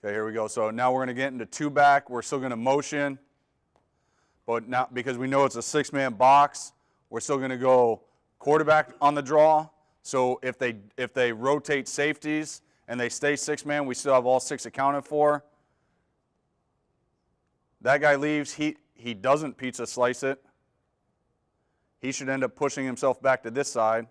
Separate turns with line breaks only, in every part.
Okay, here we go. So now we're going to get into two back. We're still going to motion, but now because we know it's a six-man box, we're still going to go quarterback on the draw. So if they rotate safeties and they stay six-man, we still have all six accounted for. That guy leaves. He doesn't pizza slice it. He should end up pushing himself back to this side.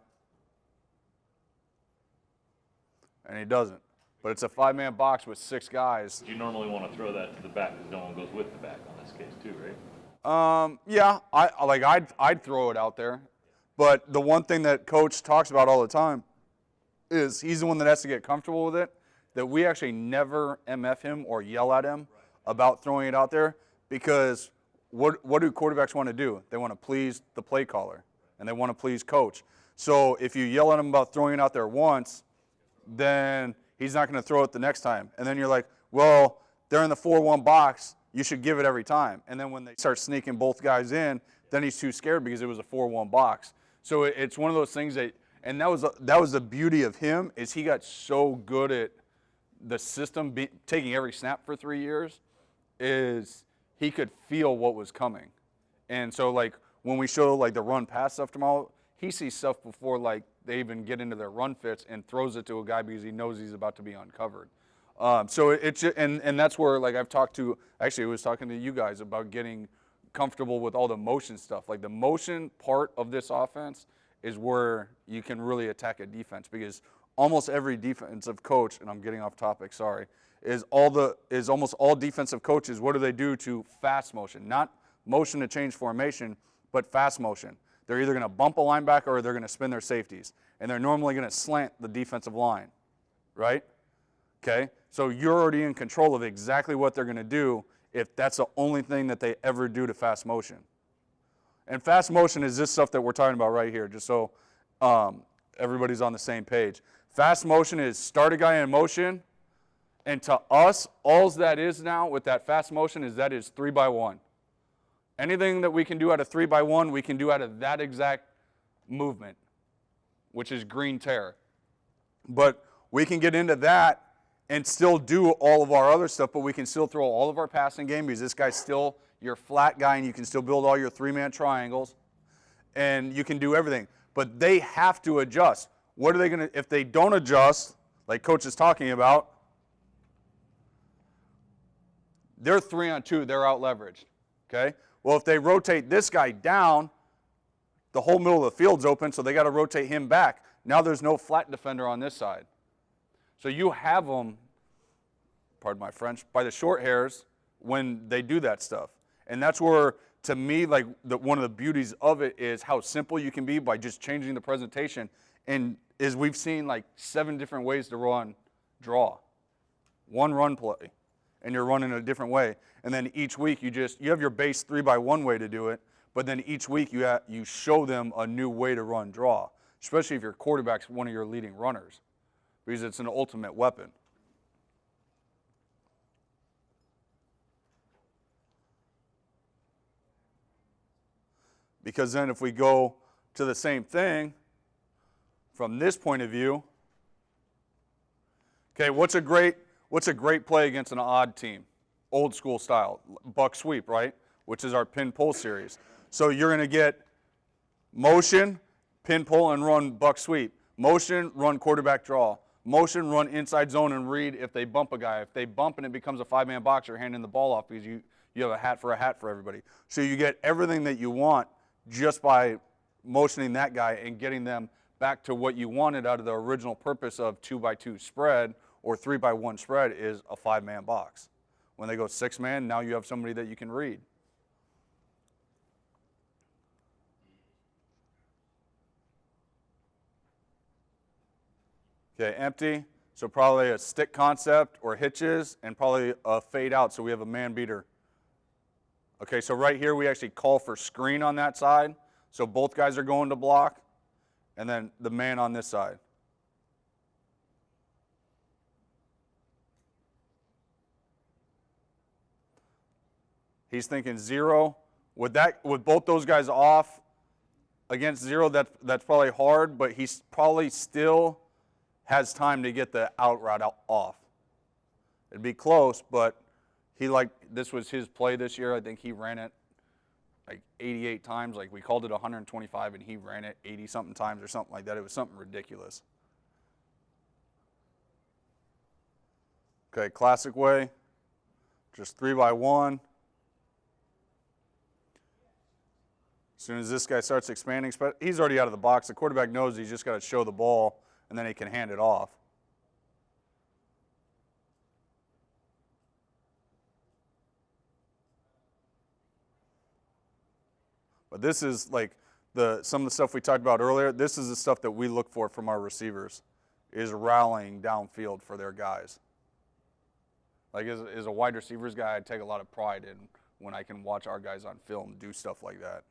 And he doesn't. But it's a five-man box with six guys.
You normally want to throw that to the back because no one goes with the back on this case too, right?
Yeah, I'd throw it out there. But the one thing that Coach talks about all the time is he's the one that has to get comfortable with it, that we actually never MF him or yell at him about throwing it out there, because what do quarterbacks want to do? They want to please the play caller, and they want to please Coach. So if you yell at him about throwing it out there once, then he's not going to throw it the next time. And then you're like, well, they're in the 4-1 box. You should give it every time. And then when they start sneaking both guys in, then he's too scared because it was a 4-1 box. So it's one of those things that, and that was the beauty of him, is he got so good at the system, taking every snap for 3 years, is he could feel what was coming. And so like when we show like the run pass stuff tomorrow, he sees stuff before like they even get into their run fits and throws it to a guy because he knows he's about to be uncovered. So it's, and that's where like I was talking to you guys about getting comfortable with all the motion stuff. Like the motion part of this offense is where you can really attack a defense, because almost every defensive coach, and I'm getting off topic, sorry, is almost all defensive coaches, what do they do to fast motion? Not motion to change formation, but fast motion. They're either going to bump a linebacker or they're going to spin their safeties. And they're normally going to slant the defensive line, right? Okay? So you're already in control of exactly what they're going to do if that's the only thing that they ever do to fast motion. And fast motion is this stuff that we're talking about right here, just so everybody's on the same page. Fast motion is start a guy in motion, and to us, all that is now with that fast motion is that is 3-by-1. Anything that we can do out of 3-by-1, we can do out of that exact movement, which is green tear. But we can get into that and still do all of our other stuff, but we can still throw all of our passing game, because this guy's still your flat guy, and you can still build all your three-man triangles, and you can do everything. But they have to adjust. What are they going to, if they don't adjust, like Coach is talking about, they're 3-on-2, they're out-leveraged, okay? Well, if they rotate this guy down, the whole middle of the field's open, so they got to rotate him back. Now there's no flat defender on this side. So you have them, pardon my French, by the short hairs when they do that stuff. And that's where, to me, like one of the beauties of it is how simple you can be by just changing the presentation. And is we've seen like 7 different ways to run draw. One run play, and you're running a different way. And then each week you have your base 3-by-1 way to do it, but then each week you show them a new way to run draw, especially if your quarterback's one of your leading runners, because it's an ultimate weapon. Because then if we go to the same thing from this point of view, okay, what's a great play against an odd team? Old school style, buck sweep, right? Which is our pin pull series. So you're going to get motion, pin pull, and run buck sweep. Motion, run quarterback draw. Motion, run inside zone and read if they bump a guy. If they bump and it becomes a 5-man box, you're handing the ball off because you have a hat for everybody. So you get everything that you want just by motioning that guy and getting them back to what you wanted out of the original purpose of 2-by-2 spread or 3-by-1 spread is a 5-man box. When they go 6-man, now you have somebody that you can read. Okay, empty. So probably a stick concept or hitches, and probably a fade out, so we have a man beater. Okay, so right here we actually call for screen on that side. So both guys are going to block, and then the man on this side. He's thinking 0. With both those guys off against 0, that's probably hard, but he's probably still has time to get the out route off. It'd be close, but this was his play this year. I think he ran it like 88 times. Like we called it 125, and he ran it 80-something times or something like that. It was something ridiculous. Okay, classic way, just 3x1. As soon as this guy starts expanding, he's already out of the box. The quarterback knows he's just got to show the ball, and then he can hand it off. But this is like some of the stuff we talked about earlier. This is the stuff that we look for from our receivers, is rallying downfield for their guys. Like as a wide receivers guy, I take a lot of pride in when I can watch our guys on film do stuff like that.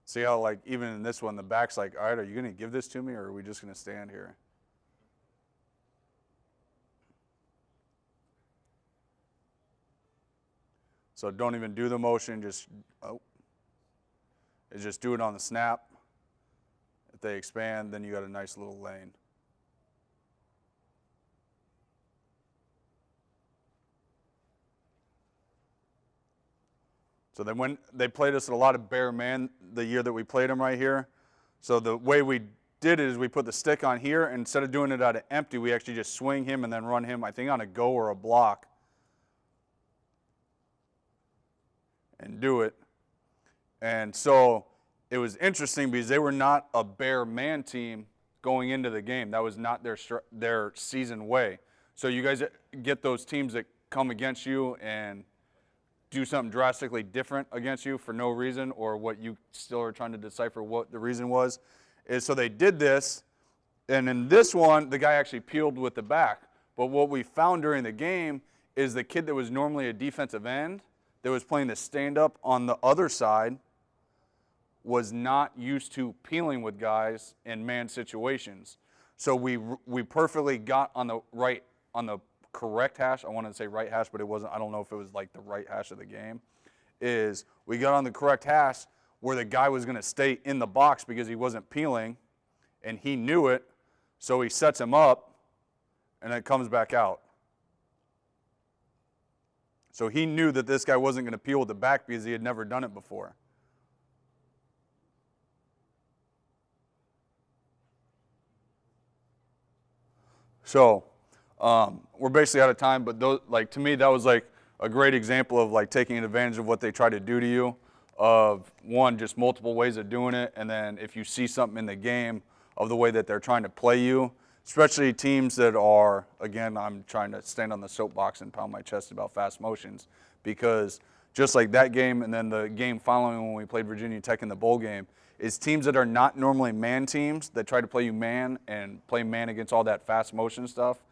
See how like even in this one, the back's like, all right, are you going to give this to me, or are we just going to stand here? So don't even do the motion, just do it on the snap. If they expand, then you got a nice little lane. So then when they played us a lot of bare man the year that we played them right here. So the way we did it is we put the stick on here, and instead of doing it out of empty, we actually just swing him and then run him, I think, on a go or a block. And do it. And so it was interesting because they were not a bare man team going into the game. That was not their season way. So you guys get those teams that come against you and do something drastically different against you for no reason, or what you still are trying to decipher what the reason was. So they did this, and in this one, the guy actually peeled with the back. But what we found during the game is the kid that was normally a defensive end that was playing the stand-up on the other side was not used to peeling with guys in man situations. So we perfectly got on the correct hash. I wanted to say right hash, but it wasn't. I don't know if it was like the right hash of the game. Is we got on the correct hash where the guy was going to stay in the box because he wasn't peeling, and he knew it, so he sets him up, and it comes back out. So he knew that this guy wasn't going to peel with the back because he had never done it before. So we're basically out of time, but to me, that was like a great example of like taking advantage of what they try to do to you, of one, just multiple ways of doing it, and then if you see something in the game of the way that they're trying to play you, especially teams that are, again, I'm trying to stand on the soapbox and pound my chest about fast motions, because just like that game and then the game following when we played Virginia Tech in the bowl game, is teams that are not normally man teams that try to play you man and play man against all that fast motion stuff,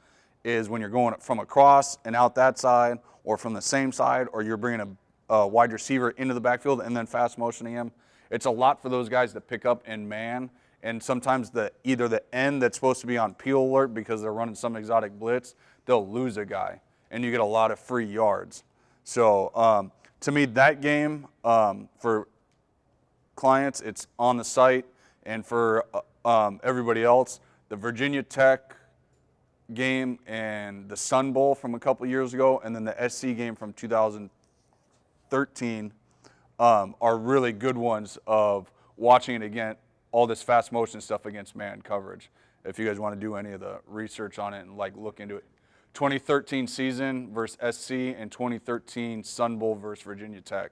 is when you're going from across and out that side, or from the same side, or you're bringing a wide receiver into the backfield and then fast motioning him. It's a lot for those guys to pick up in man, and sometimes either the end that's supposed to be on peel alert because they're running some exotic blitz, they'll lose a guy, and you get a lot of free yards. So to me, that game for clients, it's on the site, and for everybody else, the Virginia Tech game and the Sun Bowl from a couple years ago, and then the SC game from 2013 are really good ones of watching it again, all this fast motion stuff against man coverage. If you guys want to do any of the research on it and like look into it. 2013 season versus SC and 2013 Sun Bowl versus Virginia Tech.